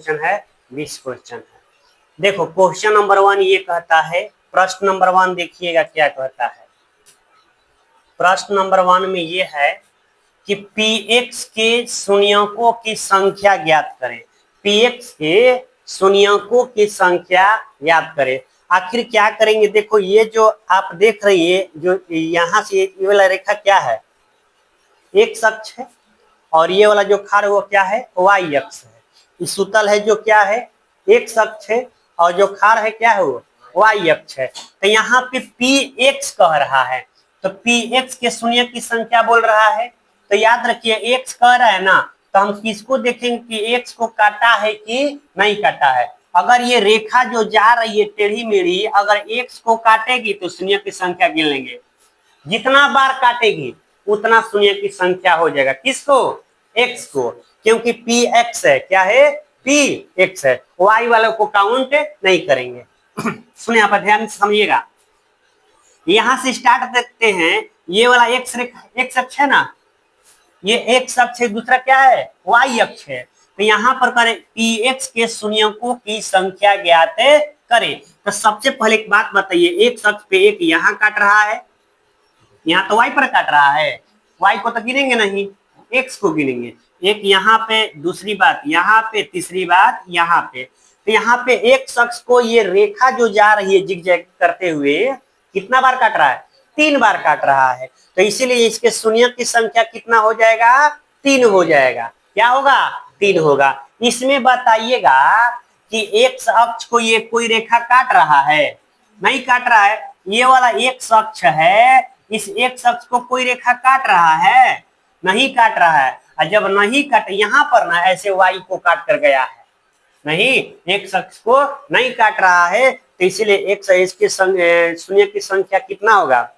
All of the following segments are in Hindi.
क्वेश्चन है? 20 क्वेश्चन है। देखो क्वेश्चन नंबर 1 ये कहता है, प्रश्न नंबर 1 देखिएगा क्या कहता है। प्रश्न नंबर 1 में ये है कि px के शून्यकों की संख्या ज्ञात करें। px के शून्यकों की संख्या ज्ञात करें। आखिर क्या करेंगे? देखो ये जो आप देख रही है, जो यहां से ये वाला रेखा क्या है? x अक्ष है, और ये वाला जो खार वो क्या है? y अक्ष है। इस सूतल है जो क्या है? x अक्ष है, और जो खार है क्या है? वो y अक्ष है। तो यहाँ पे px कह रहा है, तो px के शून्य की संख्या बोल रहा है। तो याद रखिए x कह रहा है ना, तो हम किसको देखेंगे कि x को काटा है कि नहीं काटा है। अगर ये रेखा जो जा रही है टेढ़ी मेढ़ी, अगर x को काटेगी तो शून्य की संख्या गिन लेंगे। जितना बार काटेगी उतना शून्य की संख्या हो जाएगा। किसको? x को, क्योंकि px है। क्या है? px है। y वालों को काउंट नहीं करेंगे। सुनिए, आप ध्यान से समझिएगा। यहां से स्टार्ट देखते हैं। ये वाला x अक्ष है ना, ये x अक्ष है, दूसरा क्या है? y अक्ष है। तो यहाँ पर करें px के शून्यकों की संख्या ज्ञात करें। तो सबसे पहले एक बात बताइए, x अक्ष पे एक यहाँ काट रहा है, यहाँ तो y पर काट रहा है। y को तो गिनेंगे नहीं, x को गिनेंगे। एक यहाँ पे, दूसरी बात यहाँ पे, तीसरी बात यहाँ पे। तो यहाँ पे x अक्ष को ये रेखा जो जा रही है जिगजैग करते हुए कितना बार काट रहा है? 3 बार काट रहा है। तो इसीलिए इसके शून्य की संख्या कितना हो जाएगा? 3 हो जाएगा। क्या होगा? 3 होगा। इसमें बताइएगा कि x अक्ष को ये कोई रेखा काट रहा है? नहीं काट रहा है। ये वाला x अक्ष है, इस x अक्ष को कोई रेखा काट रहा है? नहीं काट रहा है। और जब नहीं काट, यहाँ पर ना ऐसे y को काट कर गया है, नहीं, x अक्ष को नहीं काट रहा है। तो इसीलिए x इसके शून्य की संख्या कितना होगा?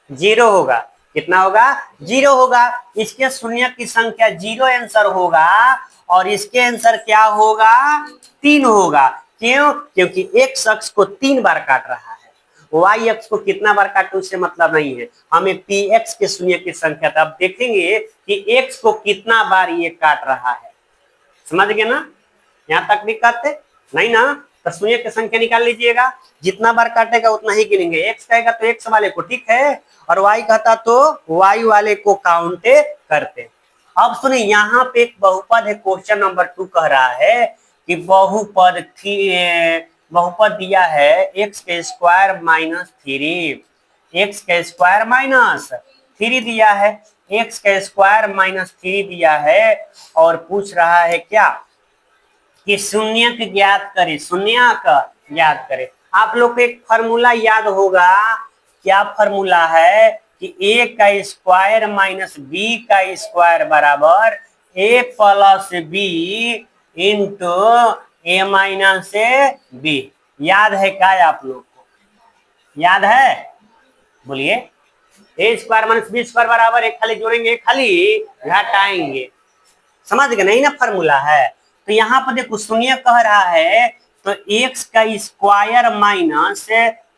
0 होगा। कितना होगा? 0 होगा। इसके शून्य की संख्या 0 आंसर होगा, और इसके आंसर क्या होगा? 3 होगा। क्यों? क्योंकि x अक्ष को 3 बार काट रहा है, y अक्ष को कितना बार काटे उससे मतलब नहीं है। हमें px के शून्य की संख्या, तब देखेंगे कि x को कितना बार ये काट रहा है। समझ गए ना? यहाँ तक दिक्कत है नहीं ना? तो शून्य की संख्या निकाल लीजिएगा। जितना बार काटेगा उतना ही गिनेंगे। x कहेगा तो x वाले को, ठीक है, और y कहता तो y वाले को काउंट करते। अब सुनिए, यहाँ पे एक बहुपद है। क्वेश्चन नंबर 2 कह रहा है कि बहुपद दिया है x के स्क्वायर माइनस 3, x के स्क्वायर माइनस 3 दिया है, x के स्क्वायर माइनस 3 दिया है, और पूछ रहा है क्या कि शून्यक ज्ञात करे। शून्यक ज्ञात करे। आप लोग को एक फॉर्मूला याद होगा। क्या फॉर्मूला है कि a का स्क्वायर माइनस b का स्क्वायर बराबर a plus b into a minus b। याद है क्या आप लोग को? याद है? बोलिए। a square minus b square बराबर, एक खाली जोड़ेंगे, एक खाली घटाएंगे। समझ गए नहीं ना? फॉर्मूला है। तो यहाँ पर देखो शून्य कह रहा है, तो x का स्क्वायर माइनस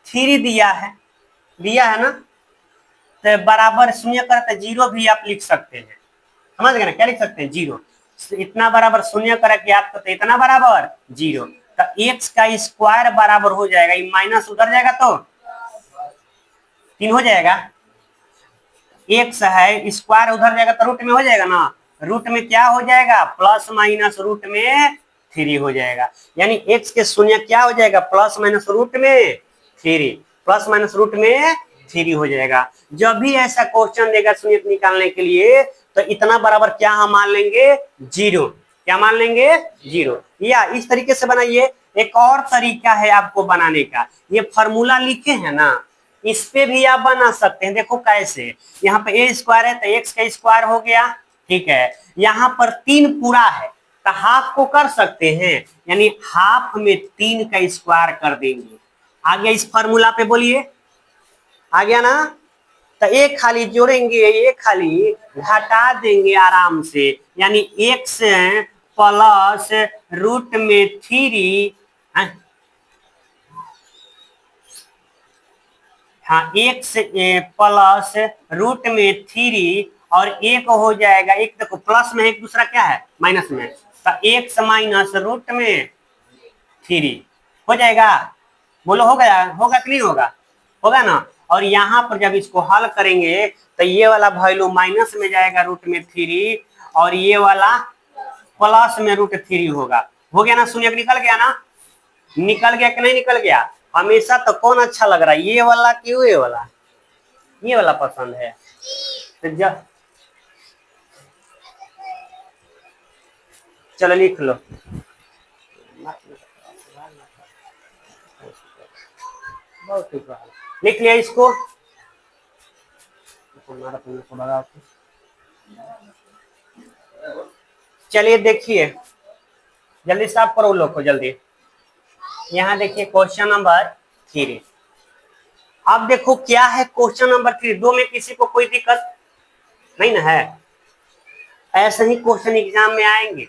3 दिया है ना, तो बराबर शून्य करते 0 भी आप लिख सकते हैं। समझ गए ना? क्या लिख सकते हैं? 0। इतना बराबर शून्य करके आप करते इतना बराबर 0, तो x का स्क्वायर बराबर हो जाएगा, ये माइनस उधर जाएगा तो 3 हो जाएगा। x है, स्क्वायर उधर जाएगा तो रूट में हो जाएगा ना, रूट में क्या हो जाएगा? प्लस माइनस रूट में 3 हो जाएगा। यानी x के शून्य क्या हो जाएगा? प्लस माइनस रूट में 3, प्लस माइनस रूट में 3 हो जाएगा। जब भी ऐसा क्वेश्चन देगा शून्य निकालने के लिए, तो इतना बराबर क्या हम मान लेंगे? 0। क्या मान लेंगे? 0। या इस तरीके से बनाइए। एक और तरीका है आपको बनाने का, ये फॉर्मूला लिखे हैं ना, इस पे भी आप बना सकते हैं। देखो कैसे, यहाँ पे a स्क्वायर है तो x का स्क्वायर हो गया, ठीक है। यहाँ पर 3 पूरा है तो हाफ को कर सकते हैं, यानी हाफ में 3 का स्क्वायर कर देंगे। आ गया इस फॉर्मूला पे? बोलिए, आ गया ना? तो एक खाली जोड़ेंगे, एक खाली घटा देंगे आराम से, यानी x प्लस रूट में 3, हाँ, x प्लस रूट में 3, और एक हो जाएगा, एक देखो प्लस में है, एक दूसरा क्या है? माइनस में। तो एक्स माइनस रूट में 3 हो जाएगा। बोलो हो गया, होगा कि नहीं होगा? होगा ना। और यहाँ पर जब इसको हल करेंगे तो ये वाला वैल्यू माइनस में जाएगा रूट में 3 और ये वाला प्लस में रूट 3 होगा। हो गया ना? शून्य निकल गया ना? निकल गया कि नहीं निकल गया? हमेशा तो कौन अच्छा लग रहा है, ये वाला कि ये वाला? ये वाला पसंद है। तो चलो लिख लो। लिख लिया इसको। चलिए देखिए, जल्दी साफ करो लोग को जल्दी। यहाँ देखिए क्वेश्चन नंबर 3। अब देखो क्या है क्वेश्चन नंबर 3। दो में किसी को कोई दिक्कत नहीं ना है? ऐसे ही क्वेश्चन एग्जाम में आएंगे,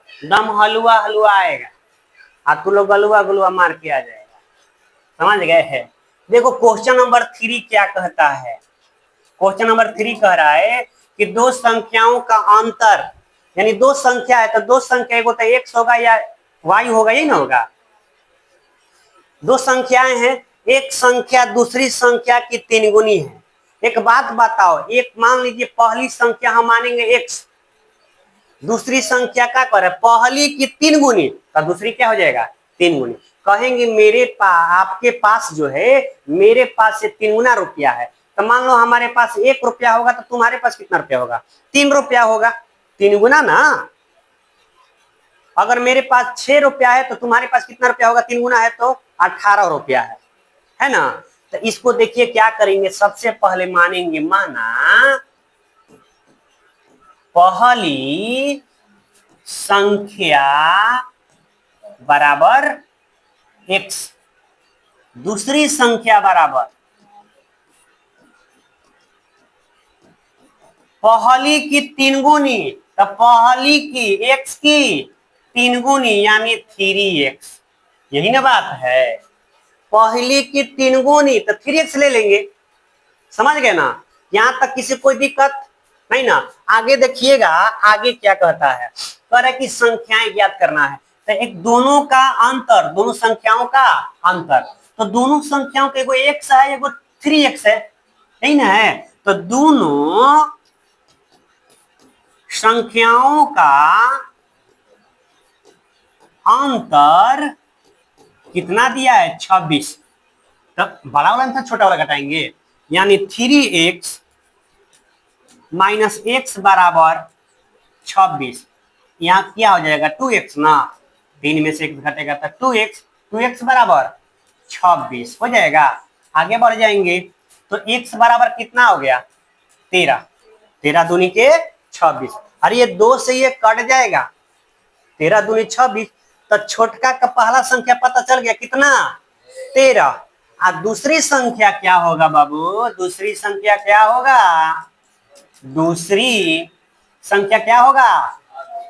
दम हलवा हलवा आएगा और तू लोग गलुआ गलुआ मार के आ जाएगा। समझ गए है? देखो क्वेश्चन नंबर 3 क्या कहता है। क्वेश्चन नंबर 3 कह रहा है कि दो संख्याओं का अंतर, यानी दो संख्या है तो दो संख्या एगो तो एक्स होगा या वाई होगा, यही ना होगा। दो संख्याएं हैं, एक संख्या दूसरी संख्या की 3 गुनी है। एक बात बताओ, एक मान लीजिए पहली संख्या हम मानेंगे एक्स, दूसरी संख्या क्या करे, पहली की 3 गुनी, तो दूसरी क्या हो जाएगा 3 गुनी। कहेंगे मेरे पास, आपके पास जो है, मेरे पास से 3 गुना रुपया है। तो मान लो हमारे पास 1 रुपया होगा तो तुम्हारे पास कितना रुपया होगा? 3 रुपया होगा। 3 गुना ना। अगर मेरे पास 6 रुपया है तो तुम्हारे पास कितना रुपया होगा? 3 गुना है तो 18 रुपया है ना। तो इसको देखिए क्या करेंगे, सबसे पहले मानेंगे, माना पहली संख्या बराबर x, दूसरी संख्या बराबर पहली की 3 गुनी, तो पहली की x की 3 गुनी यानी 3x। यही ना बात है, पहली की 3 गुनी तो 3x ले लेंगे। समझ गए ना? यहां तक किसी कोई दिक्कत नहीं ना? आगे देखिएगा, आगे क्या कहता है, कह रहा है कि संख्याएं ज्ञात करना है। तो एक दोनों का अंतर, दोनों संख्याओं का अंतर, तो दोनों संख्याओं का एगो x है एगो 3x है, यही ना है। तो दोनों संख्याओं का अंतर कितना दिया है? 26। तब बड़ा वाला आंसर छोटा वाला घटाएंगे, यानी 3x माइनस x बराबर 26। यहाँ क्या हो जाएगा 2x ना, 3 में से 1 घटेगा तो 2x, 2x बराबर 26 हो जाएगा। आगे बढ़ जाएंगे तो x बराबर कितना हो गया? 13, 13 दूनी के 26। अरे ये 2 से ये कट जाएगा, 13 दूनी 26। तो छोटका का पहला संख्या पता चल गया कितना? 13। और दूसरी संख्या क्या होगा बाबू? दूसरी संख्या क्या होगा? दूसरी संख्या क्या होगा?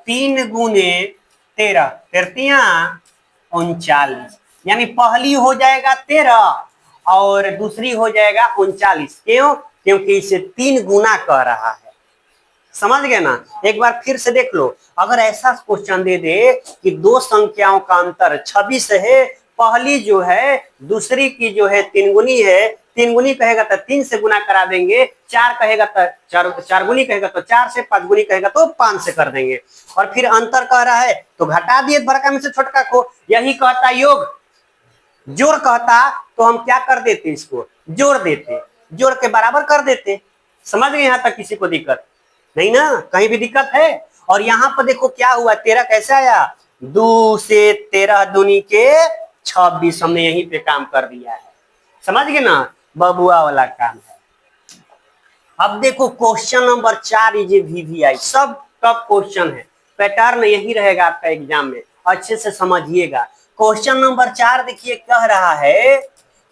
3 गुने 13, 13 39, यानी पहली हो जाएगा 13 और दूसरी हो जाएगा 39। क्यों? क्योंकि इसे 3 गुना कह रहा है। समझ गए ना? एक बार फिर से देख लो, अगर ऐसा क्वेश्चन दे दे कि दो संख्याओं का अंतर 26 है, पहली जो है दूसरी की जो है 3 गुनी है, 3 गुनी कहेगा तो 3 से गुना करा देंगे, 4 कहेगा तो 4 गुनी कहेगा तो 4 से, 5 गुनी कहेगा तो 5 से कर देंगे। और फिर अंतर कह रहा है तो घटा दिए बड़का में से छोटका को। यही कहता योग। जोड़ कहता तो हम क्या कर देते, इसको जोड़ देते, जोड़ के बराबर कर देते। समझ गए? यहां तक किसी को दिक्कत नहीं ना? कहीं भी दिक्कत है? और यहाँ पर देखो क्या हुआ, 13 कैसे आया? 2 से 13 दूनी के 26। हमने यहीं पे काम कर दिया है। समझ गए ना? बबुआ वाला काम है। अब देखो क्वेश्चन नंबर 4 इज VVI, सब टफ क्वेश्चन है, पैटर्न यही रहेगा आपका एग्जाम में, अच्छे से समझिएगा। क्वेश्चन नंबर 4 देखिए कह रहा है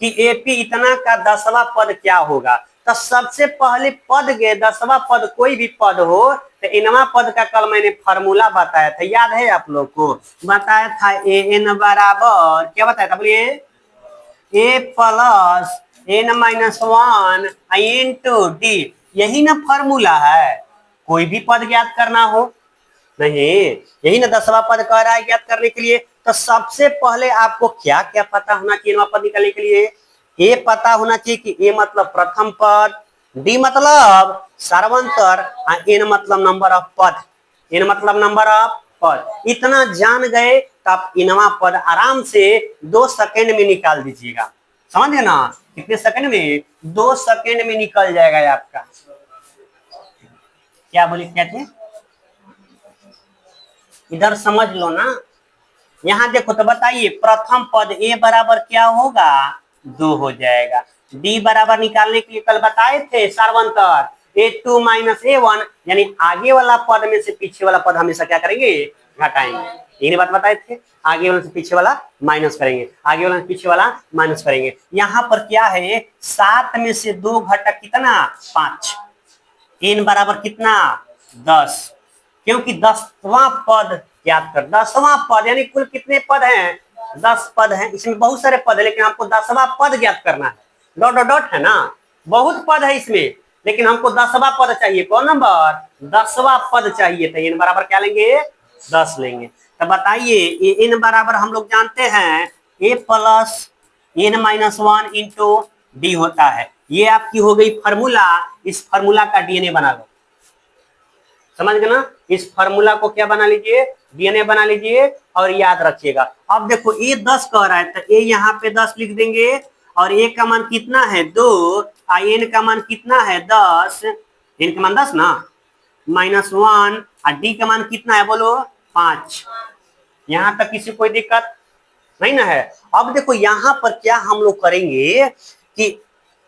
कि AP इतना का 10वां पद क्या होगा। तो सबसे पहले पद के 10वां पद कोई भी पद हो तो इनवां पद का कल मैंने फार्मूला बताया था, याद है आप लोग को? बताया था AN बराबर क्या बताया था, बोलिए? A plus N-1 into D। यही ना फार्मूला है, कोई भी पद ज्ञात करना हो नहीं, यही ना 10वां पद कह रहा है ज्ञात करने के लिए। तो सबसे पहले आपको क्या क्या पता होना चाहिए 9वां पद निकालने के लिए? ए पता होना चाहिए कि ए मतलब प्रथम पद, डी मतलब सर्वांतर, एन मतलब नंबर ऑफ पद, एन मतलब नंबर ऑफ पद। इतना जान गए तो आप इनवा पद आराम से 2 सेकंड में निकाल दीजिएगा। समझ गए ना? कितने सेकंड में? 2 सेकंड में निकल जाएगा आपका। क्या बोले, क्या थे? इधर समझ लो ना। यहाँ देखो तो बताइए, प्रथम पद ए बराबर क्या होगा? 2 हो जाएगा। डी बराबर निकालने के लिए कल बताए थे सार्वंतर A2 माइनस A1, यानी आगे वाला पद में से पीछे वाला पद हमेशा क्या करेंगे? घटाएंगे। ये बात बताए थे, आगे वाला से पीछे वाला माइनस करेंगे, आगे वाला से पीछे वाला माइनस करेंगे। यहाँ पर क्या है? 7 में से 2 घटा कितना? 5। n बराबर कितना? 10। क्योंकि 10वां पद याद कर, 10वां पद यानी कुल कितने पद हैं? 10 पद हैं। इसमें बहुत सारे पद है, लेकिन आपको 10वां पद ज्ञात करना है। डॉट डॉट डॉट है ना, बहुत पद है इसमें, लेकिन हमको 10वां पद चाहिए। कौन नंबर? 10वां पद चाहिए। तो n बराबर क्या लेंगे? 10 लेंगे। तो बताइए, n बराबर हम लोग जानते हैं a plus n minus 1 into d होता है। ये आपकी हो गई फार्मूला। इस फार्मूला का डीएनए बना लो। समझ गए ना? इस फार्मूला को क्या बना लीजिए? डीएनए बना लीजिए और याद रखिएगा। अब देखो ए 10 कह रहा है, तो ए यहाँ पे 10 लिख देंगे, और ए का मान कितना है? 2, एन का मान कितना है? 10, एन का मान 10 ना, माइनस 1, और डी का मान कितना है बोलो? 5। यहाँ तक किसी कोई दिक्कत नहीं ना है? अब देखो यहाँ पर क्या हम लोग करेंगे कि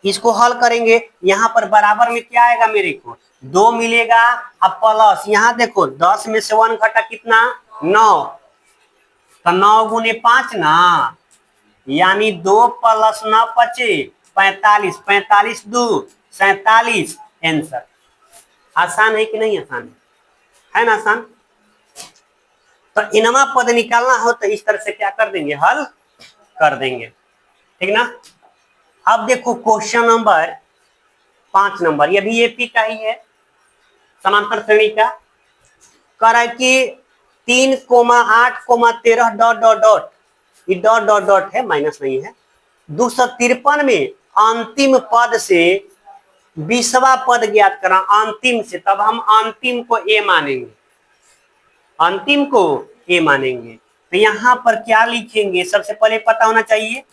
इसको हल करेंगे। यहाँ पर बराबर में क्या आएगा मेरे को? 2 मिलेगा। अब प्लस यहाँ देखो 10 में से 1 घटा कितना? 9। तो 9 गुने 5 ना, यानी 2 प्लस 9 बचे 45, 45 2 47 आंसर। आसान है कि नहीं आसान है ना? आसान। तो इनवा पद निकालना हो तो इस तरह से क्या कर देंगे? हल कर देंगे। ठीक ना? अब देखो क्वेश्चन नंबर 5 नंबर, ये भी एपी का ही है, समांतर श्रेणी का। कह रहा है कि 3,8,13 डॉट डॉट डॉट, ये डॉट डॉट डॉट है, माइनस नहीं है। 253 में अंतिम पद से 20वां पद ज्ञात करा अंतिम से, तब हम अंतिम को ए मानेंगे, अंतिम को ए मानेंगे। तो यहाँ पर क्या लिखेंगे? सबसे पहले पता होना चाहिए।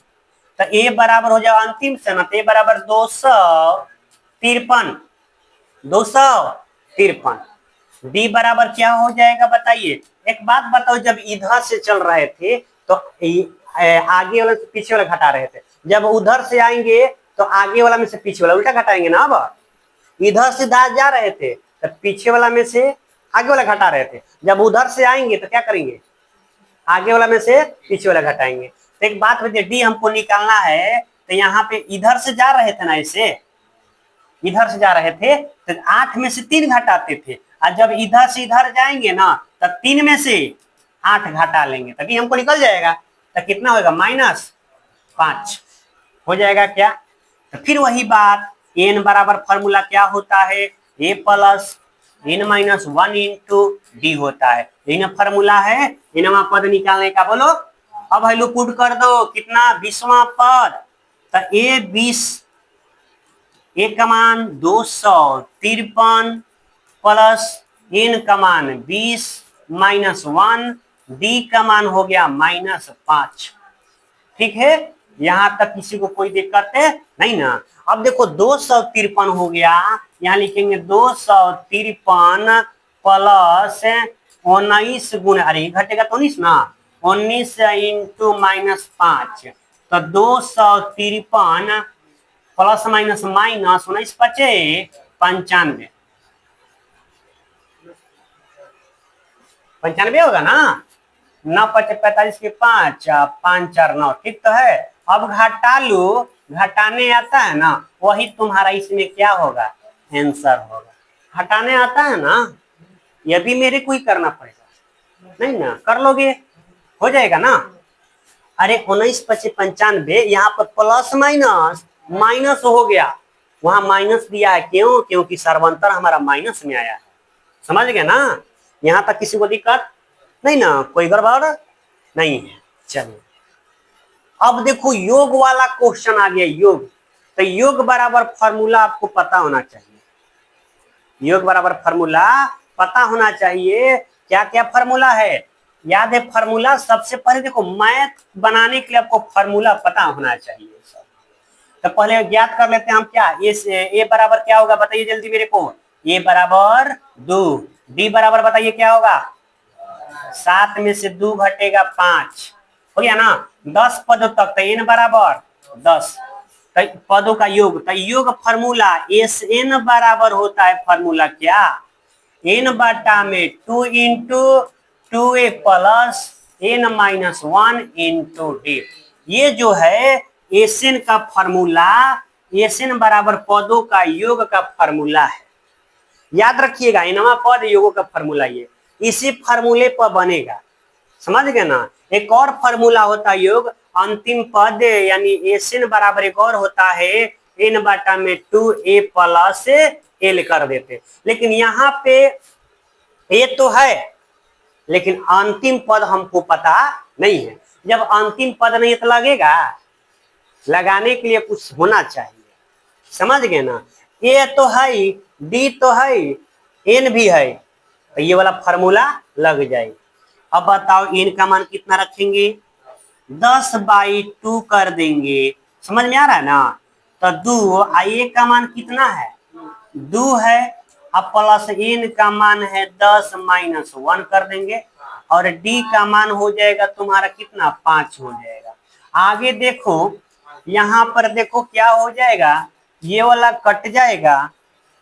तो ए बराबर हो जाए अंतिम से ना, तो ए बराबर 253, 253। डी बराबर क्या हो जाएगा बताइए? एक बात बताओ, जब इधर से चल रहे थे तो आगे वाला से पीछे वाला घटा रहे थे, जब उधर से आएंगे तो आगे वाला में से पीछे वाला उल्टा घटाएंगे ना। अब इधर से दाएं जा रहे थे तो पीछे वाला में से आगे वाला घटा रहे थे, जब उधर से आएंगे तो क्या करेंगे? आगे वाला में से पीछे वाला घटाएंगे। तो एक बात बताइए, डी हमको निकालना है, तो यहाँ पे इधर से जा रहे थे ना, ऐसे इधर से जा रहे थे तो 8 में से 3 घटाते थे, और जब इधर से इधर जाएंगे ना तो 3 में से 8 घटा लेंगे, तभी हमको निकल जाएगा। तो कितना होगा? -5 हो जाएगा क्या? तो फिर वही बात, एन बराबर फॉर्मूला क्या होता है? A plus n minus 1 into d होता है। इन फॉर्मूला है इनवा पद निकालने का। बोलो अब वैल्यू पुट कर दो, कितना? 20वां पद। तो ए 20, ए का मान 253 प्लस n का मान 20 माइनस 1, डी का मान हो गया -5। ठीक है, यहां तक किसी को कोई दिक्कत है नहीं ना? अब देखो 253 हो गया, यहाँ लिखेंगे 253 प्लस 19 गुना, अरे घटेगा तो 19 ना, 19 इंटू -5, तो 253 प्लस माइनस माइनस 19 बचे 95, 95 होगा ना। 9 5 45 के 5, 5 4 9, ठीक तो है। अब घटा लो, घटाने आता है ना, वही तुम्हारा इसमें क्या होगा? आंसर होगा। घटाने आता है ना, ये भी मेरे को ही करना पड़ेगा नहीं ना? कर लोगे, हो जाएगा ना। अरे 19 5 95, यहाँ पर प्लस माइनस माइनस हो गया, वहां माइनस दिया है, क्यों? क्योंकि सर्वंतर हमारा माइनस में आया है। समझ गए ना? यहां तक किसी को दिक्कत नहीं ना, कोई गड़बड़ नहीं है। चलिए अब देखो योग वाला क्वेश्चन आ गया, योग। तो योग बराबर फॉर्मूला आपको पता होना चाहिए, योग बराबर फॉर्मूला पता होना चाहिए। क्या क्या फॉर्मूला है याद है? फॉर्मूला सबसे पहले देखो, मैथ बनाने के लिए आपको फॉर्मूला पता होना चाहिए। तो पहले ज्ञात कर लेते हैं हम क्या, ए बराबर क्या होगा बताइए जल्दी मेरे को। ए बराबर 2, डी बराबर बताइए क्या होगा, 7 में से 2 घटेगा 5, हो गया ना। 10 पदों तक, तो एन बराबर 10 पदों का योग। तो योग फॉर्मूला एस एन बराबर होता है फॉर्मूला क्या, एन बटा में 2 into 2a plus N minus 1 into D. ये जो है एस एन का फॉर्मूला, एस एन बराबर पदों का योग का फॉर्मूला है। याद रखिएगा, इनवा पद योगों का फॉर्मूला ये इसी फॉर्मूले पर बनेगा, समझ गए ना। एक और फॉर्मूला होता है योग, अंतिम पद यानी एस एन बराबर एक और होता है एन बटा में 2a प्लस एल कर देते। लेकिन यहाँ पे ए तो है लेकिन अंतिम पद हमको पता नहीं है। जब अंतिम पद नहीं तो लगेगा, लगाने के लिए कुछ होना चाहिए, समझ गए ना। ए तो है, डी तो है, एन भी है, तो ये वाला फॉर्मूला लग जाएगा। अब बताओ एन का मान कितना रखेंगे, 10/2 कर देंगे, समझ में आ रहा है ना। तो 2 ए का मान कितना है, 2 है, अब प्लस एन का मान है 10 माइनस 1 कर देंगे, और डी का मान हो जाएगा तुम्हारा कितना, 5 हो जाएगा। आगे देखो, यहाँ पर देखो क्या हो जाएगा, ये वाला कट जाएगा,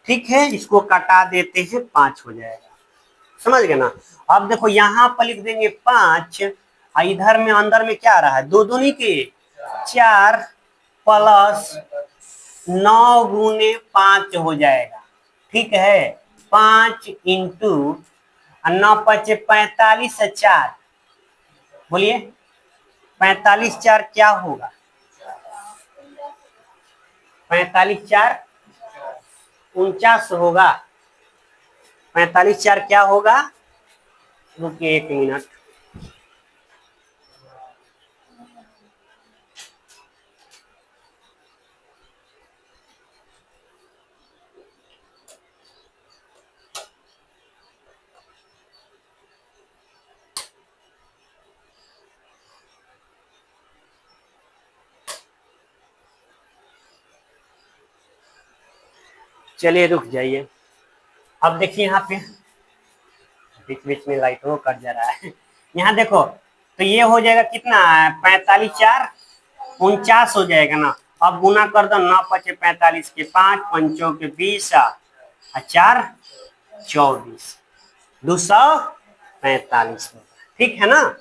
ठीक है, इसको कटा देते हैं, 5 हो जाएगा, समझ गए ना। अब देखो यहाँ पर लिख देंगे 5, इधर में अंदर में क्या आ रहा है, 2 दूनी के 4 प्लस 9 गुने 5 हो जाएगा, ठीक है। 5 इंटू 9 5 45 से 4, बोलिए 45 4 क्या होगा, 45 4 49 होगा। 45 4 क्या होगा, रुकिए 1 मिनट, चलिए रुक जाइए। अब देखिए यहाँ पे बीच बीच में लाइट वो कट जा रहा है। यहाँ देखो, तो ये हो जाएगा कितना, 45 4 49 हो जाएगा ना। अब गुना कर दो, 9 5 45 के 5 पंचों के 20 और 4 24, 245 होगा, ठीक है ना।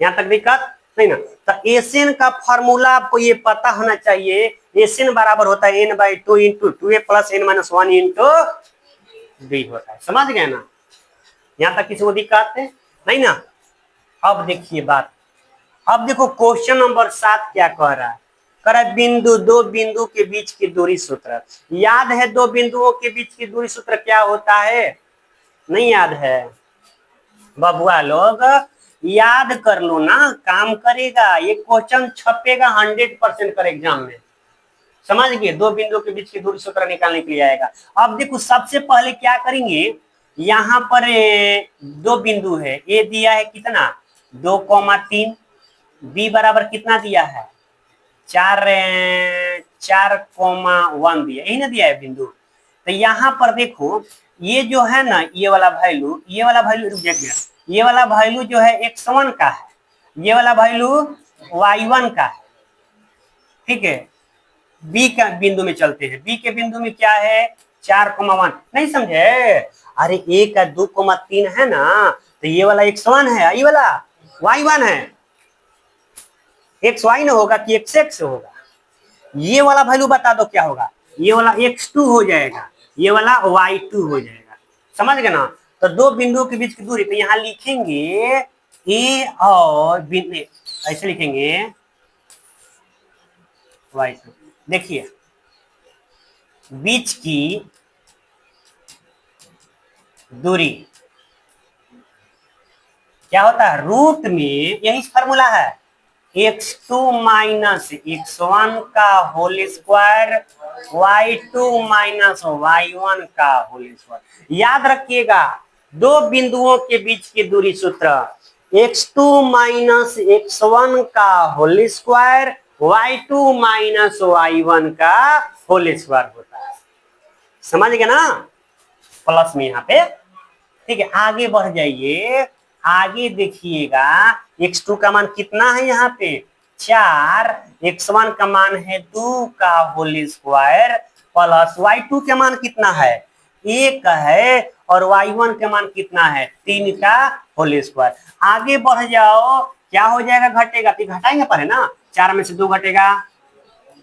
यहाँ तक दिक्कत नहीं ना। तो एसएन का फॉर्मूला आपको ये पता होना चाहिए, एसएन बराबर होता है n/2 into 2a plus n minus 1 into d होता है, समझ गए ना। यहाँ तक किसी को दिक्कत है नहीं ना। अब देखिए बात, अब देखो क्वेश्चन नंबर 7 क्या कह रहा है, कह रहा है बिंदु, 2 बिंदु के बीच की दूरी सूत्र। याद है 2 बिंदुओं के बीच की दूरी सूत्र क्या होता है, नहीं याद है बबुआ लोग, याद कर लो ना, काम करेगा ये क्वेश्चन, छपेगा 100% कर एग्जाम में, समझ गए। 2 बिंदु के बीच की दूरी सूत्र निकालने के लिए आएगा। अब देखो सबसे पहले क्या करेंगे, यहाँ पर 2 बिंदु है, ए दिया है कितना 2,3, बी बराबर कितना दिया है 4,1 दिया, यही ना दिया है बिंदु। तो यहाँ पर देखो ये जो है ना, ये वाला वैल्यू, ये वाला वैल्यू रुक जाएगा, ये वाला वैल्यू जो है x1 का है, ये वाला वैल्यू y1 का है, ठीक है। बी का बिंदु में चलते हैं, बी के बिंदु में क्या है 4,1, नहीं समझे, अरे ए का 2,3 है ना, तो ये वाला x1 है, ये वाला y1 है, xy ना होगा कि xx होगा, ये वाला वैल्यू बता दो क्या होगा, ये वाला x2 हो जाएगा, ये वाला y2 हो जाएगा, समझ गए ना। तो 2 बिंदुओं के बीच की दूरी, तो यहाँ लिखेंगे ए और ऐसे लिखेंगे y2। देखिए बीच की दूरी क्या होता है, रूट में यही फॉर्मूला है, x2 माइनस x1 का whole square, y2 minus y1 का होल स्क्वायर। याद रखिएगा दो बिंदुओं के बीच की दूरी सूत्र x2 माइनस x1 का whole square, y2 minus y1 का होल स्क्वायर होता है। समझ गए ना, प्लस में यहाँ पे। ठीक है, आगे बढ़ जाइए, आगे देखिएगा x2 का मान कितना है यहाँ पे 4, x1 का मान है 2 का होल स्क्वायर, प्लस y2 का मान कितना है 1 है, और y1 का मान कितना है 3 का होल स्क्वायर। आगे बढ़ जाओ, क्या हो जाएगा, घटेगा तो घटाएंगे पर है ना, 4 में से 2 घटेगा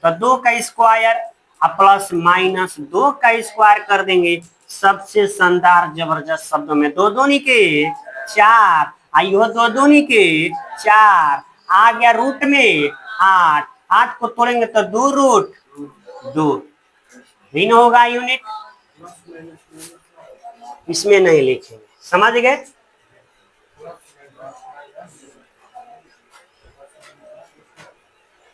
तो 2 का स्क्वायर, अब प्लस माइनस 2 का स्क्वायर कर देंगे। सबसे शानदार जबरदस्त शब्दों में दो दूनी के 4, आइयो दो दूनी के 4, आ गया रूट में 8, 8 को तोड़ेंगे तो 2 रूट 2, ऋण होगा यूनिट, इसमें नहीं लिखेंगे। समझ गए,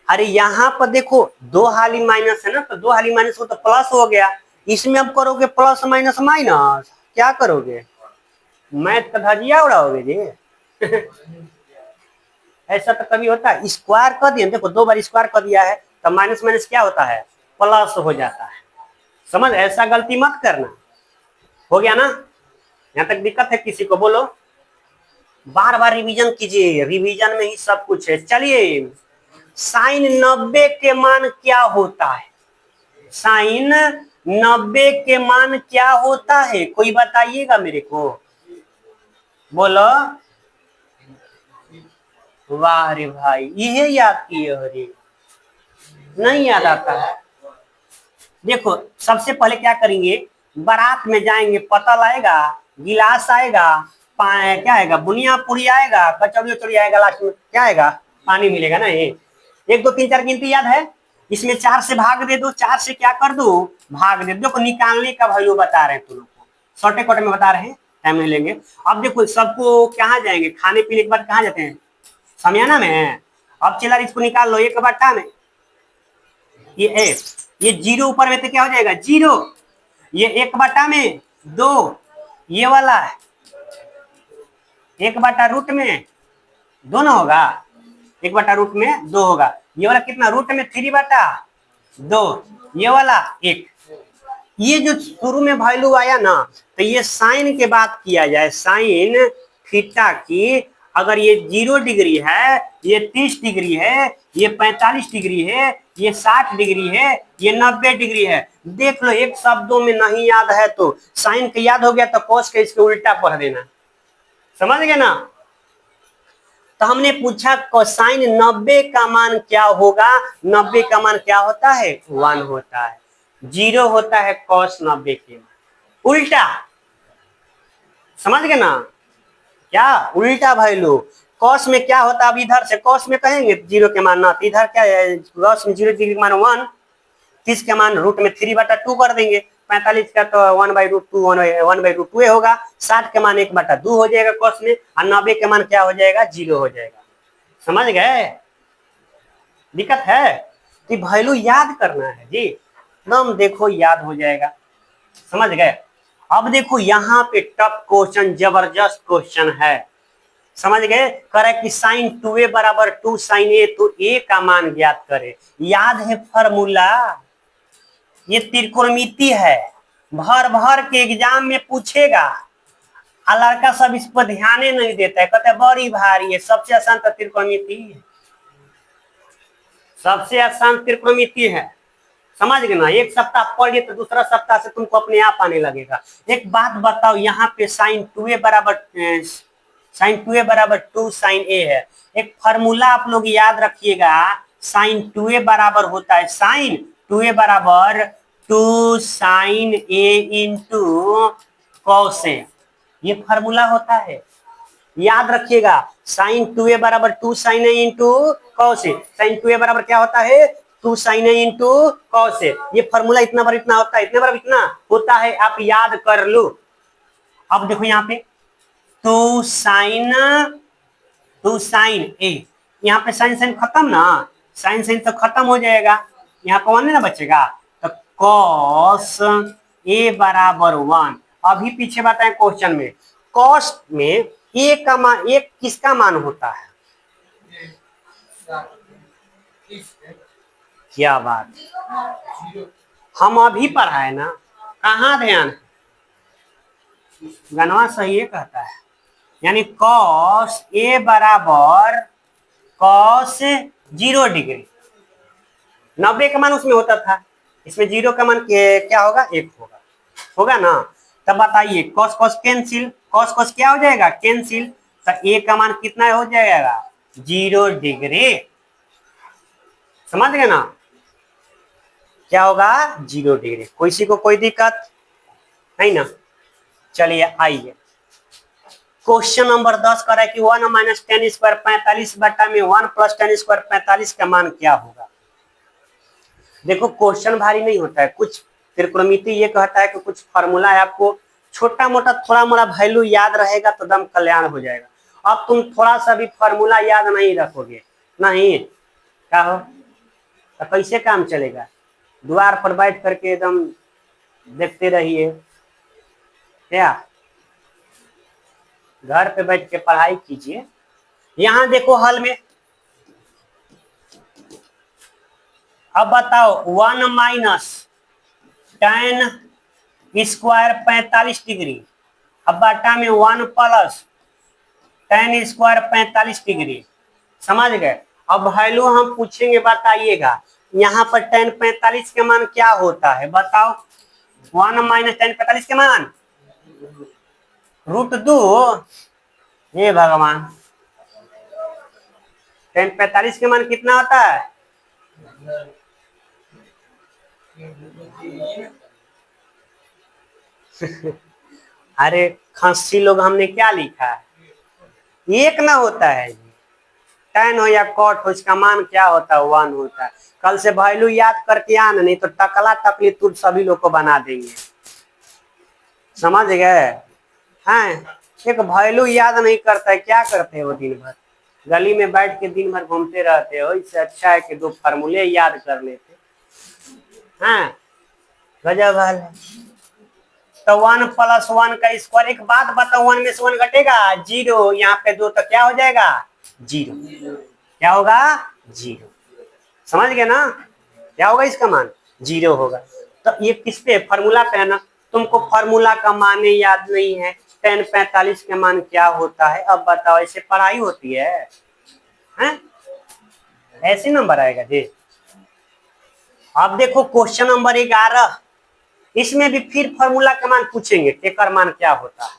अरे यहाँ पर देखो दो हाली माइनस है ना, तो दो हाली माइनस हो तो प्लस हो गया, इसमें अब करोगे प्लस माइनस माइनस, क्या करोगे, मैथ का धजिया उड़ाओगे जी ऐसा तो कभी होता है, स्क्वायर कर दिया, देखो 2 बार स्क्वायर कर दिया है तो माइनस माइनस क्या होता है, प्लस हो जाता है। समझ, ऐसा गलती मत करना। हो गया ना, यहाँ तक दिक्कत है किसी को, बोलो, बार बार रिवीजन कीजिए, रिवीजन में ही सब कुछ है। चलिए, साइन 90 के मान क्या होता है, साइन 90 के मान क्या होता है, कोई बताइएगा मेरे को, बोलो। वाह रे भाई, ये याद किए हो रे, नहीं याद आता है। देखो सबसे पहले क्या करेंगे, बारात में जाएंगे, पतल आएगा, गिलास आएगा, क्या आएगा, बुनिया पूरी आएगा, कचौड़ी उचौड़ी आएगा, लास्ट में क्या आएगा, पानी मिलेगा ना। ये 1 2 3 4 गिनती याद है, इसमें 4 से भाग दे दो, 4 से क्या कर दो, भाग दे दो। देखो निकालने का वैल्यू बता रहे हैं तुम लोग को, छोटे कोटे में बता रहे हैं, टाइम नहीं लेंगे। अब देखो सबको कहाँ जाएंगे, खाने पीने के बाद कहाँ जाते हैं, समियाना में। अब चिल्लर इसको निकाल लो, एक बट्टा में ये 0 ऊपर में तो क्या हो जाएगा 0, ये 1 बट्टा में 2, ये वाला 1 बट्टा रूट में 2 ना होगा, 1 बट्टा रूट में 2 होगा, ये वाला कितना रूट में 3 बट्टा 2, ये वाला 1। ये जो शुरू में वैल्यू आया ना, तो ये साइन के बात किया जाए, साइन थीटा की, अगर ये 0 डिग्री है, ये 30 डिग्री है, ये 45 डिग्री है, ये 60 डिग्री है, ये 90 डिग्री है। देख लो, एक शब्दों में नहीं याद है तो साइन के याद हो गया तो कोस के इसके उल्टा पढ़ देना। समझ गए ना, तो हमने पूछा कोसाइन 90 का मान क्या होगा, 90 का मान क्या होता है 1 होता है, 0 होता है कॉस 90 के मान, उल्टा। समझ गए ना, क्या उल्टा वैल्यू, कॉस में क्या होता है, अब इधर से कॉस में कहेंगे 0 के मान ना, तो इधर क्या है, कॉस में 0 डिग्री के मान 1, 30 के मान रूट में 3/2 कर देंगे, 45 का तो 1/√2 1/√2 होगा, 60 के मान 1/2 हो जाएगा कॉस में, और 90 के मान क्या हो जाएगा 0 हो जाएगा। समझ गए, दिक्कत है कि वैल्यू याद करना है जी, एकदम देखो याद हो जाएगा। समझ गए, अब देखो यहाँ पे टफ क्वेश्चन, जबरदस्त क्वेश्चन है। समझ गए, करे कि साइन 2a बराबर 2 साइन a, तो a का मान ज्ञात करे। याद है फॉर्मूला, ये त्रिकोणमिति है, भर भर के एग्जाम में पूछेगा, और लड़का सब इस पर ध्यान नहीं देता है, कहते बड़ी भारी है, सबसे आसान तो त्रिकोणमिति है, सबसे आसान त्रिकोणमिति है। समझ गए ना, एक सप्ताह पढ़िए तो दूसरा सप्ताह से तुमको अपने आप आने लगेगा। एक बात बताओ, यहाँ पे साइन 2a बराबर 2 साइन a है, एक फॉर्मूला आप लोग याद रखिएगा, साइन 2a बराबर होता है, साइन 2a बराबर 2 sine a into cos a, ये फॉर्मूला होता है, याद रखिएगा। साइन 2a बराबर 2 sine a into cos a, sine 2a बराबर क्या होता है 2 sine a into cos a, ये फॉर्मूला इतना बार इतना होता है, इतने बार इतना होता है, आप याद कर लो। अब देखो यहाँ पे टू साइन ए, यहाँ पे साइन साइन खत्म ना, साइन साइन तो खत्म हो जाएगा, यहाँ पे 1 ना बचेगा, तो कॉस ए बराबर 1। अभी पीछे बताएं क्वेश्चन में, कॉस में ए का मान, ए किसका मान होता है? क्या बात, हम अभी पढ़ाए ना, कहाँ ध्यान, गनवा सही है कहता है, यानी कॉस ए बराबर कॉस 0 डिग्री, 90 का मान उसमें होता था, इसमें 0 का मान क्या होगा, 1 होगा, होगा ना। तब बताइए cos cos cancel, cos cos क्या हो जाएगा, कैंसिल, तो ए का मान कितना हो जाएगा, 0 डिग्री, समझ गए ना, क्या होगा 0 डिग्री। किसी को कोई दिक्कत नहीं ना। चलिए आइए क्वेश्चन नंबर 10 कर रहा है कि 1 माइनस टेन स्क्वायर 45 बटा में 1 प्लस टेन स्क्वायर 45 का मान क्या होगा। देखो क्वेश्चन भारी नहीं होता है, कुछ त्रिकोणमिति ये कहता है कि कुछ फॉर्मूला है, आपको छोटा मोटा थोड़ा मोड़ा वैल्यू याद रहेगा तो दम कल्याण हो जाएगा। अब तुम थोड़ा सा भी फॉर्मूला याद नहीं रखोगे नहीं, क्या हो तो कैसे काम चलेगा, द्वार पर बैठ करके एकदम देखते रहिए, क्या घर पे बैठ के पढ़ाई कीजिए। यहां देखो हल में, अब बताओ 1 माइनस टेन स्क्वायर 45 डिग्री, अब बटा में 1 प्लस टेन स्क्वायर 45 डिग्री, समझ गए। अब वैल्यू हम पूछेंगे, बताइएगा यहाँ पर टेन 45 के मान क्या होता है, बताओ 1 माइनस टेन 45 के मान √2, हे भगवान, टेन 45 के मान कितना होता है, अरे खस्सी लोग हमने क्या लिखा है, एक ना होता है, टेन हो या कॉट हो, इसका मान क्या होता है, 1 होता है। कल से वैल्यू याद करके आना, नहीं तो टकला टकली तुम सभी लोग को बना देंगे, समझ गए। हैं एक वैल्यू याद नहीं करता है, क्या करते हो दिन भर गली में बैठ के दिन भर घूमते रहते हो, इससे अच्छा है कि 2 फार्मूले याद कर लेते हैं, गजब हाल है। तो 1 प्लस 1 का स्क्वायर, एक बात बताओ 1 में से 1 घटेगा 0, यहाँ पे 2 तो क्या हो जाएगा 0, क्या होगा 0, समझ गए ना, क्या होगा इसका मान 0 होगा। तो ये किस पे, फॉर्मूला पे है ना, तुमको फॉर्मूला का मान याद नहीं है, टेन 45 के मान क्या होता है, अब बताओ ऐसे पढ़ाई होती है, हैं? ऐसे नंबर आएगा जी। अब देखो क्वेश्चन नंबर 11, इसमें भी फिर फॉर्मूला का मान पूछेंगे, टेकर मान क्या होता है,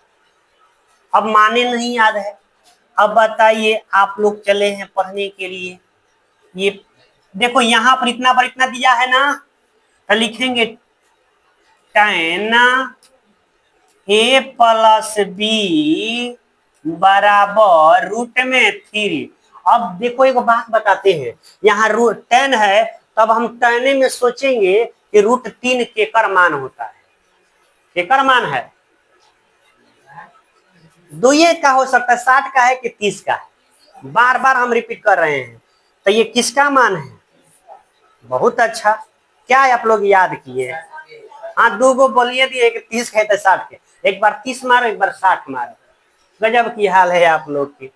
अब माने नहीं याद है। अब बताइए आप लोग चले हैं पढ़ने के लिए, ये देखो यहाँ पर इतना दिया है ना, तो लिखेंगे टेन ए प्लस बी बराबर √3। अब देखो एक बात बताते हैं, यहाँ टेन है, तब हम टेने में सोचेंगे कि √3 केकर मान होता है, केकर मान है, दुए का हो सकता है, 60 का है कि 30 का है, बार बार हम रिपीट कर रहे हैं, तो ये किसका मान है, बहुत अच्छा, क्या आप लोग याद किए, हाँ 2 गो बोलिए दिए कि 30 के तो 60 के, एक बार 30 मारो एक बार 60 मारो, गजब की हाल है आप लोग की।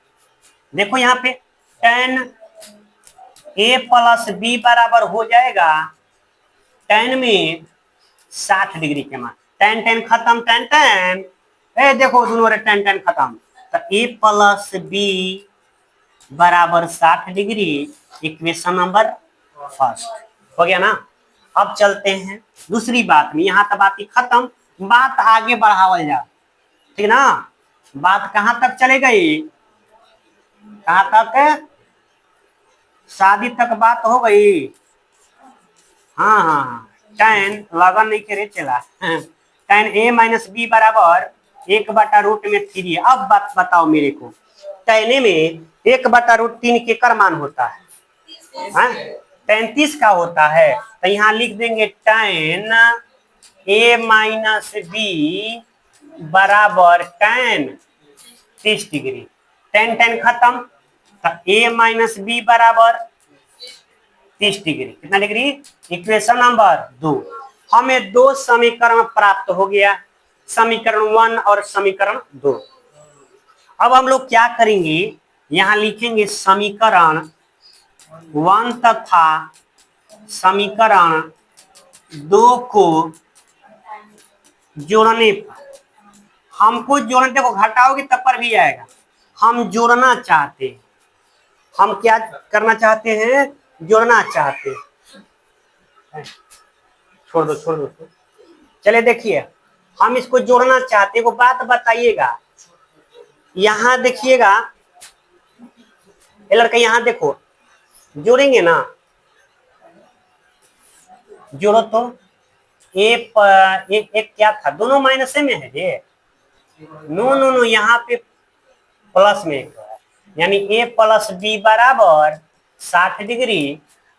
देखो यहाँ पे टेन ए प्लस बी बराबर हो जाएगा, टेन में 60 डिग्री के मान, टेन टेन खत्म, टेन टेन, ए देखो दोनों टेन टेन खत्म, तो ए प्लस बी बराबर 60 डिग्री, इक्वेशन नंबर फर्स्ट हो गया ना। अब चलते हैं दूसरी बात में, यहाँ तक बात खत्म, बात आगे बढ़ावल जा, ठीक ना, बात कहाँ तक चले गई, कहाँ तक, शादी तक बात हो गई, हाँ हाँ, टेन लगन नहीं करे चला, टेन ए माइनस बी बराबर 1/√3। अब बात बताओ मेरे को, टेने में 1/√3 के कर मान होता है, 33 का होता है, तो यहाँ लिख देंगे टेन ए माइनस बी बराबर tan 30 डिग्री। tan tan खत्म, तो a माइनस बी बराबर 30 डिग्री। कितना डिग्री? Equation number 2। हमें दो समीकरण प्राप्त हो गया, समीकरण 1 और समीकरण 2। अब हम लोग क्या करेंगे, यहां लिखेंगे समीकरण 1 तथा समीकरण 2 को जोड़ने पर, हमको जोड़ने, देखो घटाओगे तब पर भी आएगा, हम जोड़ना चाहते हैं। हम क्या करना चाहते हैं? जोड़ना चाहते हैं। छोड़ दो छोड़ दो। चले देखिए, हम इसको जोड़ना चाहते हैं। वो बात बताइएगा, यहां देखिएगा, ये लड़का यहां देखो, जोड़ेंगे ना, जोड़ो तो एक क्या था, दोनों माइनस में है ये। नो नो नो, यहाँ पे प्लस में एक है, यानी a प्लस बी बराबर 60 डिग्री,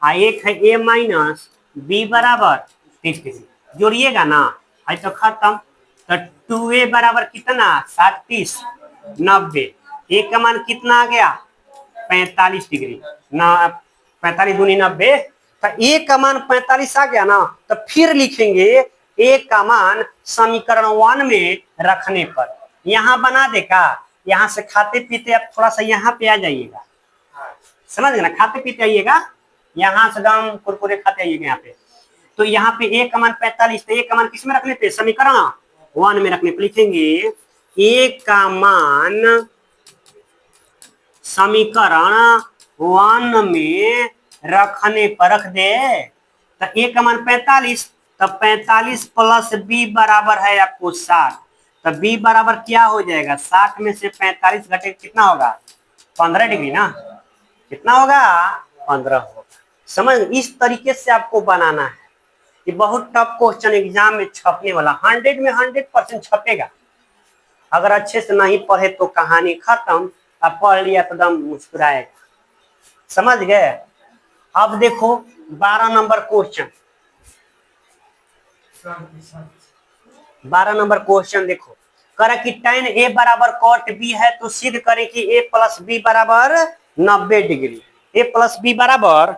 एक है a माइनस बी बराबर 30 डिग्री। जोड़िएगा ना, है तो खत्म। तो 2a बराबर कितना, 60 90, a का मान कितना आ गया, 45 डिग्री ना, 45 दूनी 90, तो a का मान 45 आ गया ना। तो फिर लिखेंगे a का मान समीकरण 1 में रखने पर, यहां बना देगा। यहां से खाते पीते आप थोड़ा सा यहाँ पे आ जाइएगा, समझ गए ना, खाते पीते आइएगा, यहाँ से दाम कुरकुरे खाते आइएगा यहाँ पे। तो यहाँ पे a का मान 45, तो a का मान किस में रखने पे, समीकरण 1 में रखने पे लिखेंगे a का मान समीकरण 1 में रखने पर, रख दे तो a का मान 45, तो 45 प्लस b बराबर है आपको 60। तो b बराबर क्या हो जाएगा, 60 में से 45 घटे कितना होगा, 15 डिग्री ना। कितना होगा, 15 होगा। समझ, इस तरीके से आपको बनाना है। ये बहुत टफ क्वेश्चन एग्जाम में छपने वाला, 100 में 100% छपेगा। अगर अच्छे से नहीं पढ़े तो कहानी खत्म, अब पढ़ लिया तो दम मुस्कुराएगा। समझ गए? अब देखो 12 नंबर क्वेश्चन, 12 नंबर क्वेश्चन देखो, करे कि tan a बराबर cot b है, तो सिद्ध करें कि a प्लस बी बराबर 90 डिग्री। a प्लस बी बराबर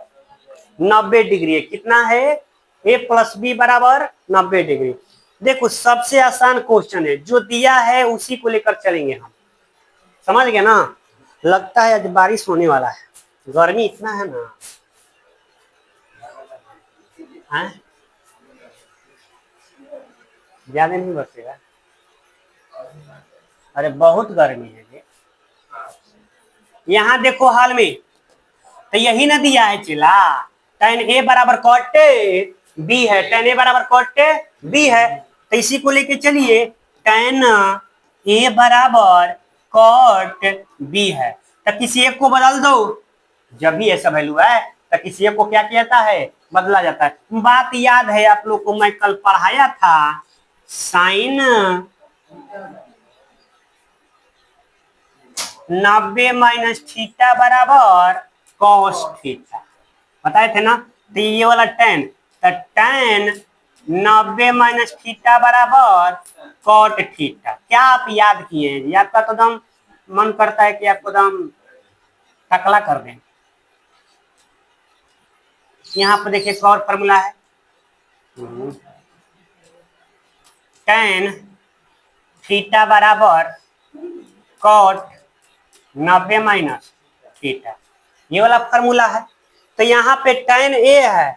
90 डिग्री है। कितना है, a प्लस बी बराबर 90 डिग्री। देखो सबसे आसान क्वेश्चन है, जो दिया है उसी को लेकर चलेंगे हम। समझ गए ना? लगता है आज बारिश होने वाला है, गर्मी इतना है ना। ज्यादा नहीं बचेगा, अरे बहुत गर्मी है ये। यहाँ देखो हाल में, तो यही ना दिया है चिला, tan a बराबर cot b है, tan a बराबर cot b है, तो इसी को लेके चलिए, tan a बराबर cot b है, तो किसी एक को बदल दो। जब भी ऐसा वैल्यू है तो किसी एक को क्या कहता है, बदला जाता है। बात याद है आप लोग को, मैं कल पढ़ाया था, साइन 90 माइनस थीटा बराबर कॉस थीटा, बताए थे ना। तो ये वाला tan, तो tan 90 माइनस थीटा बराबर कॉट थीटा। क्या आप याद किए हैं? याद का तो दम मन करता है कि आपको दम टकला कर दें। यहाँ पर देखिए एक और फॉर्मूला है, tan थीटा बराबर कॉट 90 माइनस थीटा, ये वाला फॉर्मूला है। तो यहाँ पे tan a है,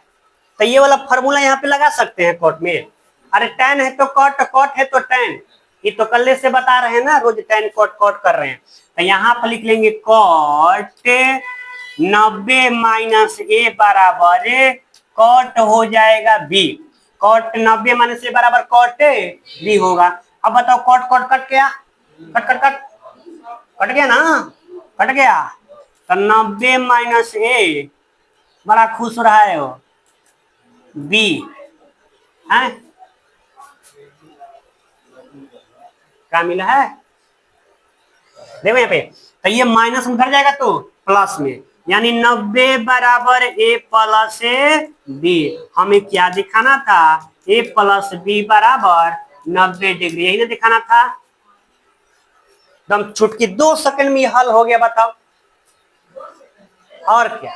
तो ये वाला फॉर्मूला यहाँ पे लगा सकते हैं कॉट में। अरे tan है तो कॉट, कॉट है तो tan, ये तो कल से बता रहे हैं ना, रोज tan कॉट कॉट कर रहे हैं। तो यहाँ पर लिख लेंगे कॉट 90 माइनस a बराबर कॉट हो जाएगा b, कॉट 90 माइनस a बराबर कॉट b होगा। अब बताओ कॉट कॉट कट गया, कट कट कट कट गया ना, कट गया। तो 90 माइनस a, बड़ा खुश रहा है वो, b है, क्या मिला है देखो यहाँ पे। तो ये माइनस में घट जाएगा तो प्लस में, यानी 90 बराबर a प्लस b। हमें क्या दिखाना था, a प्लस b बराबर 90 डिग्री, यही ना दिखाना था। एकदम चुटकी 2 सेकंड में हल हो गया, बताओ। और क्या,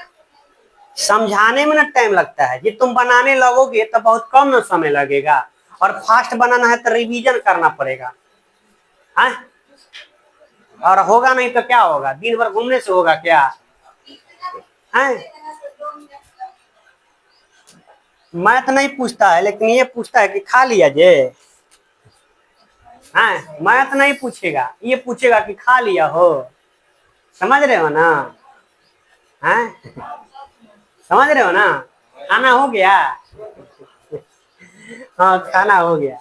समझाने में ना टाइम लगता है, ये तुम बनाने लगोगे तो बहुत कम ना समय लगेगा, और फास्ट बनाना है तो रिवीजन करना पड़ेगा। हाँ, और होगा नहीं तो क्या होगा, दिन भर घूमने से होगा क्या? है मैथ नहीं पूछता है, लेकिन ये पूछता है कि खा लिया जे। हाँ, मैथ नहीं पूछेगा, ये पूछेगा कि खा लिया हो। समझ रहे हो ना? हैं? समझ रहे हो ना? खाना हो गया? हाँ, खाना हो गया।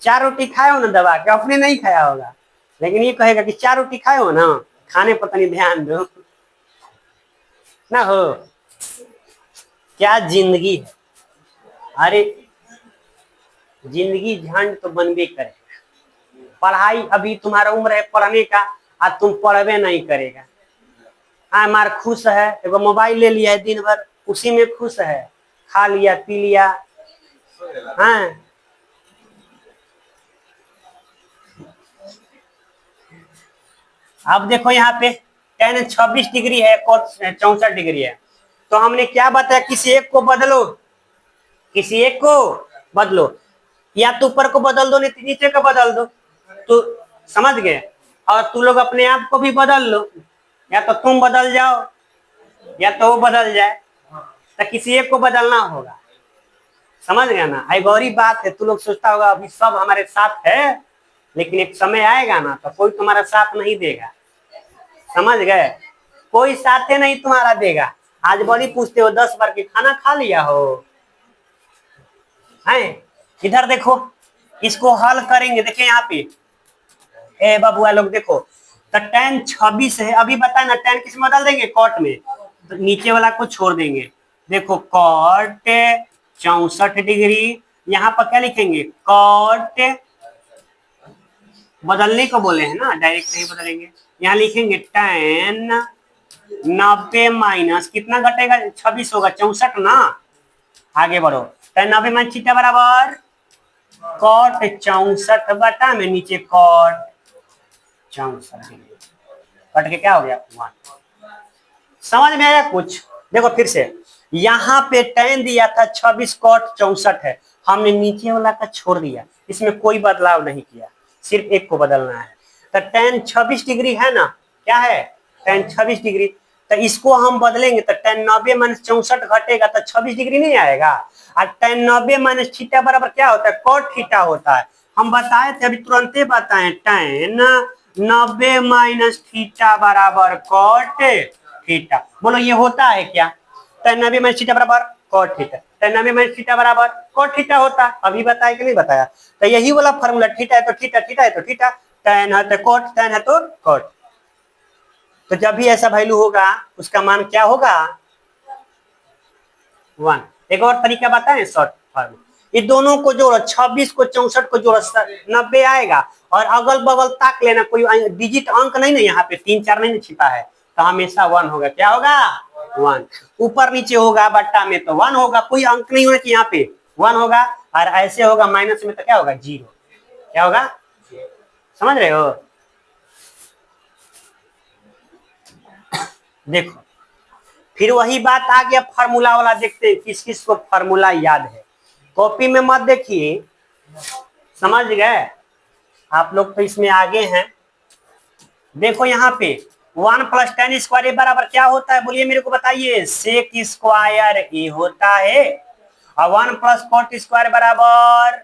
4 रोटी खाए हो ना दबा के, अपने नहीं खाया होगा, लेकिन ये कहेगा कि 4 रोटी खाए हो ना, खाने पर तनी ध्यान दो ना। हो क्या जिंदगी है। अरे जिंदगी झंड तो बनबे करे। पढ़ाई, अभी तुम्हारा उम्र है पढ़ने का, आज तुम पढ़बे नहीं करेगा। हाँ, मार खुश है, एगो मोबाइल ले लिया है, दिन भर उसी में खुश है, खा लिया पी लिया। हाँ, अब देखो यहाँ पे tan 26 डिग्री है, cot 64 डिग्री है, तो हमने क्या बताया, किसी एक को बदलो, किसी एक को बदलो, या तो ऊपर को बदल दो, नहीं तो नीचे को बदल दो। तो समझ गए? और तू लोग अपने आप को भी बदल लो, या तो तुम बदल जाओ या तो वो बदल जाए, तो किसी एक को बदलना होगा। समझ गया ना? आई गौरी बात है, तू लोग सोचता होगा अभी सब हमारे साथ है, लेकिन एक समय आएगा ना तो कोई तुम्हारा साथ नहीं देगा। समझ गए? कोई साथे नहीं तुम्हारा देगा। आज बड़ी पूछते हो 10 बार के खाना खा लिया हो। है, इधर देखो, इसको हल करेंगे। देखिए यहाँ पे, ए बबुआ लोग देखो, तो tan 26 है, अभी बताए ना, tan किस में बदल देंगे, कॉट में, तो नीचे वाला को छोड़ देंगे। देखो कॉट 64 डिग्री, यहाँ पर क्या लिखेंगे, कॉट, बदलने को बोले हैं ना, डायरेक्ट नहीं बदलेंगे। यहाँ लिखेंगे tan 90 माइनस कितना घटेगा, 26 होगा, 64 ना। आगे बढ़ो, tan 90 माइनस थीटा बराबर कॉट 64 बटा में नीचे कॉट 64 डिग्री, कट के क्या हो गया, 1। समझ में आया कुछ? देखो फिर से, यहाँ पे tan दिया था 26, कॉट 64 है, हमने नीचे वाला का छोड़ दिया, इसमें कोई बदलाव नहीं किया, सिर्फ एक को बदलना है। तो tan 26 डिग्री है ना, क्या है, tan 26 डिग्री, तो इसको हम बदलेंगे तो tan 90 माइनस 64 घटेगा तो 26 डिग्री नहीं आएगा। और tan 90 माइनस थीटा बराबर क्या होता है, कॉट थीटा होता है। हम बताए थे, अभी तुरंत बताए, tan 90 माइनस थीटा बराबर कॉट थीटा। बोलो ये होता है क्या, tan 90 माइनस थीटा बराबर cot theta, tan 90 minus theta बराबर कॉट थीटा होता। अभी बताया कि नहीं बताया? तो यही वाला फॉर्मूला, थीटा है तो थीटा, थीटा है तो थीटा, tan है तो कॉट, tan है तो कॉट। तो जब भी ऐसा वैल्यू होगा उसका मान क्या होगा, 1। एक और तरीका बताएं, शॉर्ट फॉर्म, ये दोनों को जोड़ो, 26 को 64 को जोड़ो, 90 आएगा, और अगल बगल ताक लेना, कोई डिजिट अंक नहीं ना, यहाँ पे 3 4 नहीं छिपा है, तो हमेशा 1 होगा। क्या होगा, 1। ऊपर नीचे होगा बट्टा में तो 1 होगा, कोई अंक नहीं होना कि यहाँ पे 1 होगा, और ऐसे होगा माइनस में तो क्या होगा, 0। क्या होगा, समझ रहे हो? देखो फिर वही बात आ गया, फार्मूला वाला देखते हैं किस किस को फार्मूला याद है। कॉपी में मत देखिए, समझ गए? आप लोग तो इसमें आगे हैं। देखो यहाँ पे 1 प्लस tan स्क्वायर बराबर क्या होता है, बोलिए मेरे को बताइए, सेक स्क्वायर ए होता है, और 1 प्लस कॉट स्क्वायर बराबर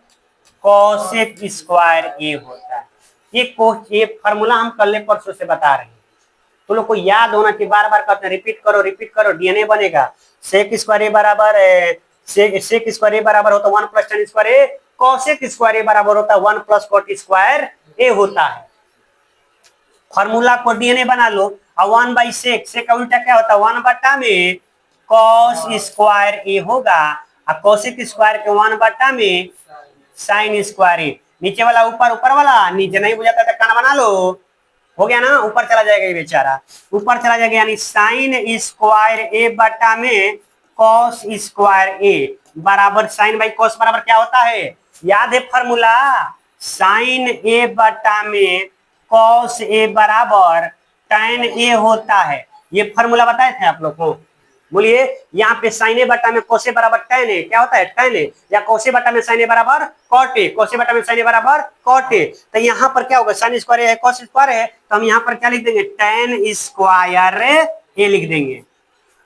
कोसेक स्क्वायर ए होता है। ये फार्मूला हम कल परसों से बता रहे हैं, तो लोग को याद होना कि बार बार कहते हैं, रिपीट करो, डीएनए बनेगा। सेक स्क्वायर ए बराबर सेक स्क्वायर ए बराबर होता है 1 प्लस tan स्क्वायर ए, कोसेक स्क्वायर ए बराबर होता है 1 प्लस कॉट स्क्वायर ए होता है। फॉर्मूला को डीएनए बना लो, और 1 बाई सेक, सेक का उल्टा क्या होता है, 1 बटा में कॉस स्क्वायर ए होगा, और कोसेक स्क्वायर के 1 बटा में साइन स्क्वायर ए। नीचे वाला ऊपर, ऊपर वाला नीचे, नहीं बुझाता तो खाना बना लो, हो गया ना, ऊपर चला जाएगा ये बेचारा, ऊपर चला जाएगा, यानी साइन स्क्वायर ए बटा में कॉस स्क्वायर ए बराबर साइन बाई कॉस बराबर क्या होता है, याद है फॉर्मूला, साइन ए बटा में कॉस ए बराबर tan ए होता है। ये फॉर्मूला बताए थे आप लोग को। बोलिए, यहाँ पे साइन ए बटा में कोस ए बराबर tan ए क्या होता है, tan ए, या कोस ए बटा में साइन ए बराबर cot ए, कोस ए बटा में साइन ए बराबर cot ए। तो यहाँ पर क्या होगा, साइन स्क्वायर है कॉस स्क्वायर है, तो हम यहाँ पर क्या लिख देंगे, tan स्क्वायर ए लिख देंगे।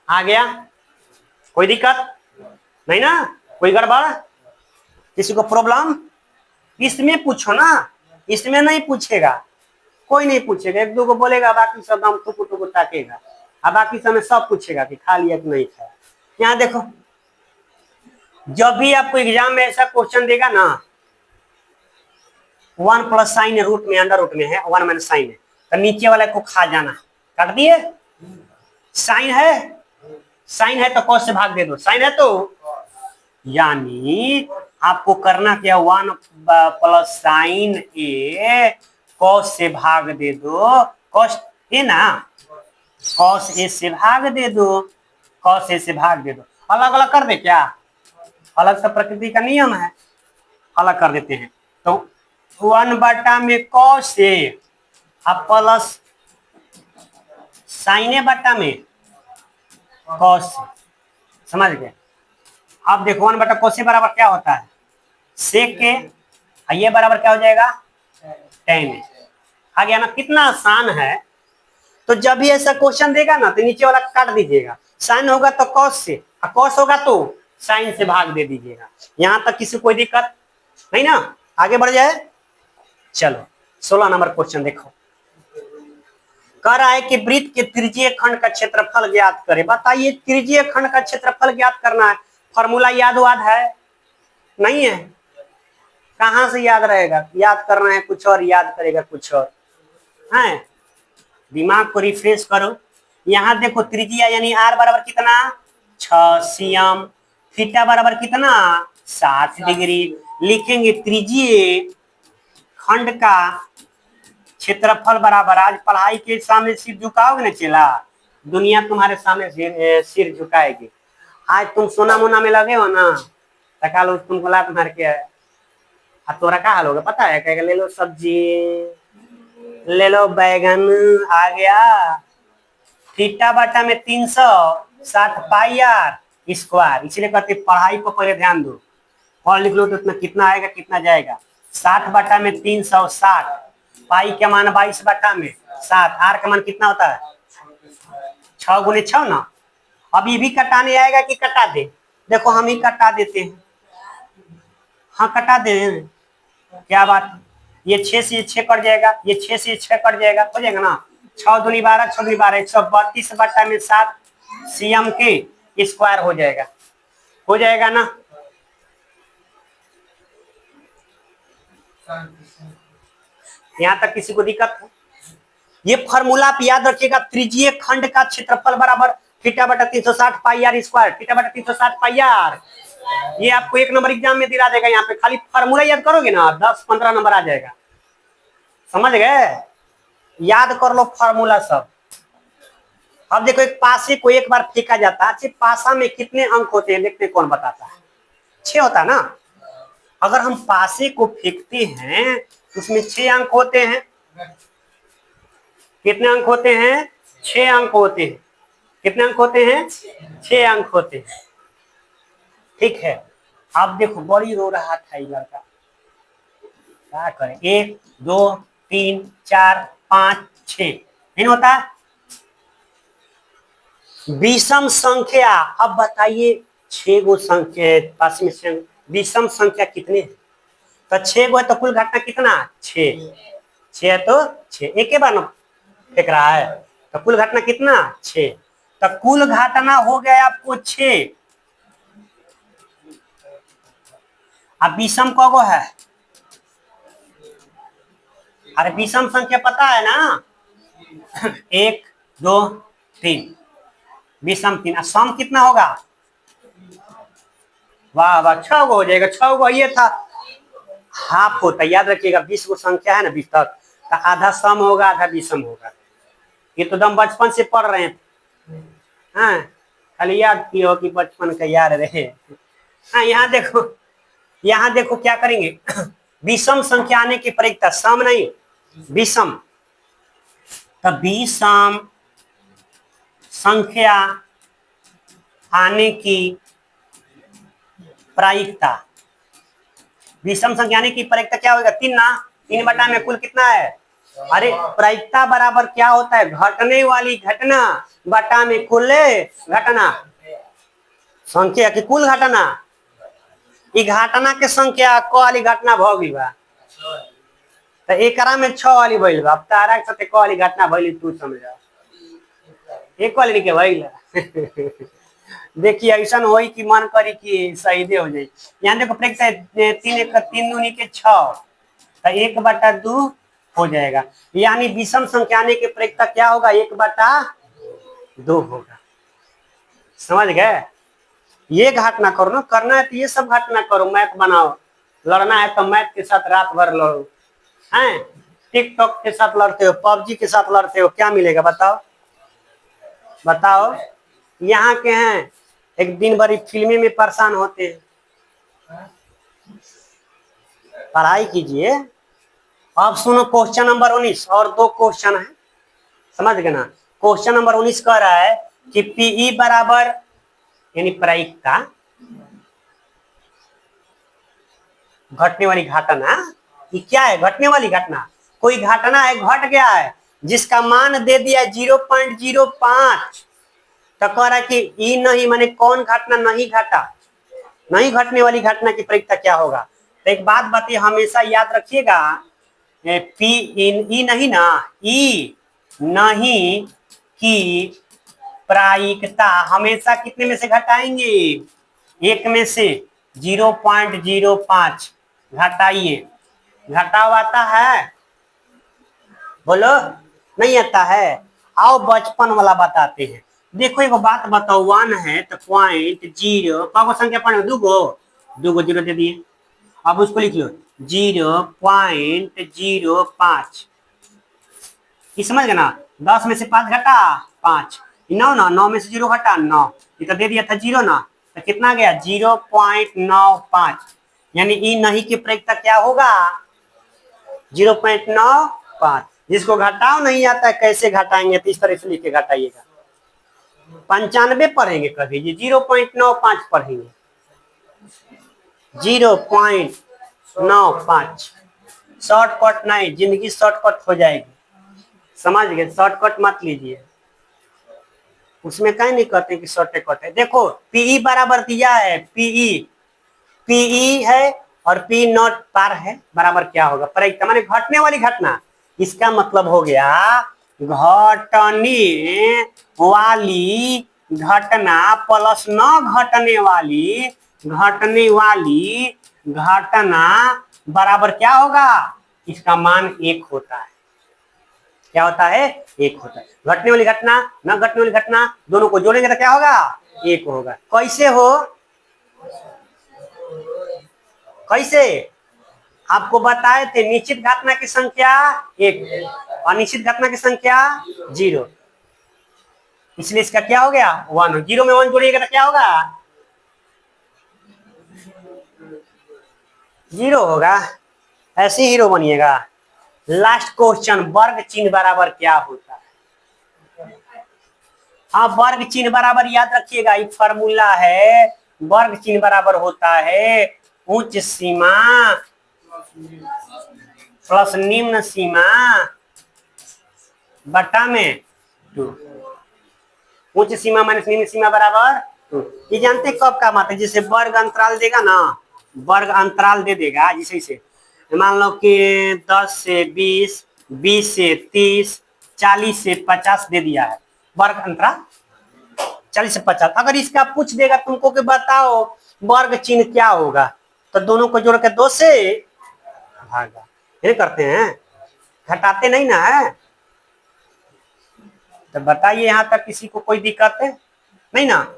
आ गया, कोई दिक्कत नहीं ना, कोई गड़बड़, किसी को प्रॉब्लम? इसमें पूछो ना, इसमें नहीं पूछेगा, कोई नहीं पूछेगा, एक दो को बोलेगा, बाकी सब हम टुकु टुकु ताकेगा, अब बाकी समय सब पूछेगा कि खा लिया कि नहीं खाया। यहाँ देखो, जब भी आपको एग्जाम में ऐसा क्वेश्चन देगा ना, 1 प्लस साइन रूट में अंडर रूट में है, 1 माइनस साइन है, तो नीचे वाले को खा जाना, काट दिए। साइन है, साइन है तो कॉस से भाग दे दो, साइन है तो, यानी आपको करना क्या, 1 प्लस साइन ए कॉस से भाग दे दो, कॉस ए ना, कॉस ए से भाग दे दो, कॉस ए से भाग दे दो। अलग अलग कर दे क्या, अलग से प्रकृति का नियम है, अलग कर देते हैं। तो 1 बटा में कॉस ए अब प्लस साइन ए बटा में कॉस, समझ गए? अब देखो 1 बटा कॉस ए बराबर क्या होता है, सेक के, ये बराबर क्या हो जाएगा, tan ए। आ गया ना, कितना आसान है। तो जब भी ऐसा क्वेश्चन देगा ना, तो नीचे वाला काट दीजिएगा, साइन होगा तो कॉस से, और कॉस होगा तो साइन से भाग दे दीजिएगा। यहां तक किसी कोई दिक्कत नहीं ना, आगे बढ़ जाए। चलो 16 नंबर क्वेश्चन देखो, कह रहा है कि वृत्त के त्रिज्यीय खंड का क्षेत्रफल ज्ञात करें। बताइए, त्रिज्यीय खंड का क्षेत्रफल ज्ञात करना है, फॉर्मूला याद वाद है नहीं है, कहां से याद रहेगा, याद करना है कुछ और, याद करेगा कुछ और है। दिमाग को रिफ्रेश करो। यहां देखो, त्रिज्या यानी आर बराबर कितना, 6 cm, थीटा बराबर कितना, 60 डिग्री। लिखेंगे त्रिज्यीय खंड का क्षेत्रफल बराबर, आज पढ़ाई के सामने सिर झुकाओगे ना चेला, दुनिया तुम्हारे सामने सिर झुकाएगी। आज तुम सोना मोना में लगे हो ना, तकालो तुमको लात मार के, तोरा का हाल होगा पता है, कहेगा ले लो सब्जी, ले लो बैगन, आ गया। थीटा बटा में 360 पाई आर स्क्वायर, इसलिए कहते पढ़ाई को पहले ध्यान दो, पढ़ लिख लो तो इतना कितना आएगा कितना जाएगा, 60 बटा में 360, पाई का मान 22 बटा में 7, आर का मान कितना होता है 6 गुने 6 ना। अब ये भी कटाने आएगा कि कटा दे, देखो हम ही कटा देते हैं, हाँ कटा दे, क्या बात, ये 6 से 6 कट जाएगा, ये 6 से 6 कट जाएगा, हो जाएगा ना, 6 दूनी 12, 6 दूनी 12, 132 बटा में 7 cm के स्क्वायर हो जाएगा, हो जाएगा ना। यहाँ तक किसी को दिक्कत है? ये फॉर्मूला आप याद रखिएगा, त्रिज्यीय खंड का क्षेत्रफल बराबर थीटा बटा 360 पाई आर स्क्वायर, थीटा बटा 360 पाई आर। ये आपको 1 नंबर एग्जाम में दिला देगा, यहाँ पे खाली फॉर्मूला याद करोगे ना 10-15 नंबर आ जाएगा, समझ गए? याद कर लो फॉर्मूला सब। अब देखो, एक पासे को एक बार फेंका जाता है, अच्छा पासा में कितने अंक होते हैं देखते हैं कौन बताता है, 6 होता है ना। अगर हम पासे को फेंकते हैं तो उसमें 6 अंक होते हैं, कितने अंक होते हैं, 6 अंक होते हैं, कितने अंक होते हैं, 6 अंक होते हैं, ठीक है। अब देखो, बड़ी रो रहा था ये लड़का, क्या करें, 1 2 3 4 5 6 नहीं होता, विषम संख्या। अब बताइए 6 गो संख्या पास में, विषम संख्या कितने हैं, तो 6 गो है तो कुल घटना कितना, 6 है तो 6, एक ही बार ना फेंक रहा है, तो कुल घटना कितना 6, तो कुल घटना हो गया आपको 6। अब विषम कौगो है, अरे विषम संख्या पता है ना, 1 2 3, विषम 3, सम कितना होगा, वाह वाह 6 गो हो जाएगा, 6 गो ये था, हाफ होता है, याद रखिएगा 20 गो संख्या है ना 20 तक, तो आधा सम होगा आधा विषम होगा, ये तो हम बचपन से पढ़ रहे हैं, हाँ खाली याद किए हो कि बचपन का याद रहे। हाँ यहाँ देखो, यहां देखो क्या करेंगे विषम संख्या आने की प्रयोगता, सम नहीं विषम, तब विषम संख्या आने की प्रायिकता, विषम संख्या आने की प्रायिकता क्या होगा 3 ना, 3 बटा में कुल कितना है, अरे प्रायिकता बराबर क्या होता है घटने वाली घटना बटा में कुल घटना, संख्या की कुल घटना, ई घटना के संख्या क वाली घटना भ गई बा, तो एकरा में 6 वाली भइल बा, अब तारा के साथे क वाली घटना भइल तू समझ, एक वाली के भइल देखिए ऐसा होई कि मन करी कि सही दे हो जाए। यहाँ देखो प्रत्येक 3 1 3 दूनी के 6, तो 1/2 हो जाएगा, यानी विषम संख्या आने के प्रयोगता क्या होगा 1/2 होगा। समझ गए, ये घटना करो ना, करना है तो ये सब घटना करो, मैथ बनाओ, लड़ना है तो मैथ के साथ रात भर लड़ो, हैं टिकटॉक के साथ लड़ते हो, पबजी के साथ लड़ते हो, क्या मिलेगा बताओ बताओ। यहाँ के हैं एक दिन भर फिल्में में परेशान होते हैं, पढ़ाई कीजिए। अब सुनो क्वेश्चन नंबर 19 और 2 क्वेश्चन है, समझ गए ना। क्वेश्चन नंबर 19 कह रहा है कि पीई बराबर यानी प्रायिकता घटने वाली घटना, ये क्या है घटने वाली घटना, कोई घटना है घट गया है जिसका मान दे दिया 0.05, तो कह रहा है कि ई नहीं माने कौन घटना नहीं घटा, नहीं घटने वाली घटना की प्रायिकता क्या होगा। तो एक बात बताइए हमेशा याद रखिएगा, पी ई नहीं ना, ई नहीं की प्रायिकता हमेशा कितने में से घटाएंगे, 1 में से 0.05 घटाइए, घटाव आता है बोलो, नहीं आता है, आओ बचपन वाला बताते हैं। देखो एक बात बताओ, 1 है तो 0.0 पागो संख्या पढ़े 2 गो 0 दे दिए, अब उसको लिख लो 0.05, ये समझ गए ना, 10 में से 5 घटा 5, 9 ना, 9 में से 0 घटा 9, ये तो दे दिया था 0 ना, तो कितना गया 0.95, यानी ई नहीं की प्रायिकता क्या होगा 0.95, जिसको घटाओ नहीं आता है कैसे घटाएंगे, तो इस तरह से लिख के घटाइएगा, 95 पढ़ेंगे कभी, ये 0.95 पढ़ेंगे, 0.95, शॉर्टकट नहीं, जिंदगी शॉर्टकट हो जाएगी, समझ गए, शॉर्टकट मत लीजिए, उसमें कहीं नहीं कहते कि शॉर्टकट है। देखो पीई बराबर दिया है, पीई है और पी नॉट पार है, बराबर क्या होगा प्रायिकता माने घटने वाली घटना, इसका मतलब हो गया घटने वाली घटना प्लस न घटने वाली घटना बराबर क्या होगा, इसका मान 1 होता है, क्या होता है 1 होता है। घटने वाली घटना न घटने वाली घटना दोनों को जोड़ेंगे तो क्या होगा 1 होगा। कैसे हो, कैसे आपको बताए थे, निश्चित घटना की संख्या 1, अनिश्चित घटना की संख्या 0, इसलिए इसका क्या हो गया 1, 0 में 1 जोड़िएगा तो क्या होगा 0 होगा, ऐसे हीरो बनिएगा। लास्ट क्वेश्चन, वर्ग चिन्ह बराबर क्या होता है। हाँ वर्ग चिन्ह बराबर याद रखिएगा, एक फॉर्मूला है, वर्ग चिन्ह बराबर होता है उच्च सीमा प्लस निम्न सीमा बटा में 2, उच्च सीमा माइनस निम्न सीमा बराबर 2। ये जानते कब काम आता है, जैसे वर्ग अंतराल देगा ना, वर्ग अंतराल दे देगा, जैसे मान लो कि 10 से 20, 20 से 30, 40 से 50 दे दिया है, वर्ग अंतराल 40 से 50, अगर इसका पूछ देगा तुमको कि बताओ वर्ग चिन्ह क्या होगा, तो दोनों को जोड़ के 2 से भागा, ये करते हैं, घटाते नहीं ना है। तो बताइए यहाँ तक किसी को कोई दिक्कत है नहीं ना।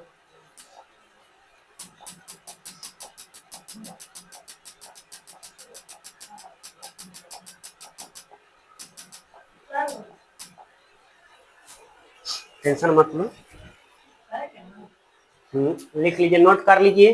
टेंशन मत लो, लिख लीजिए, नोट कर लीजिए।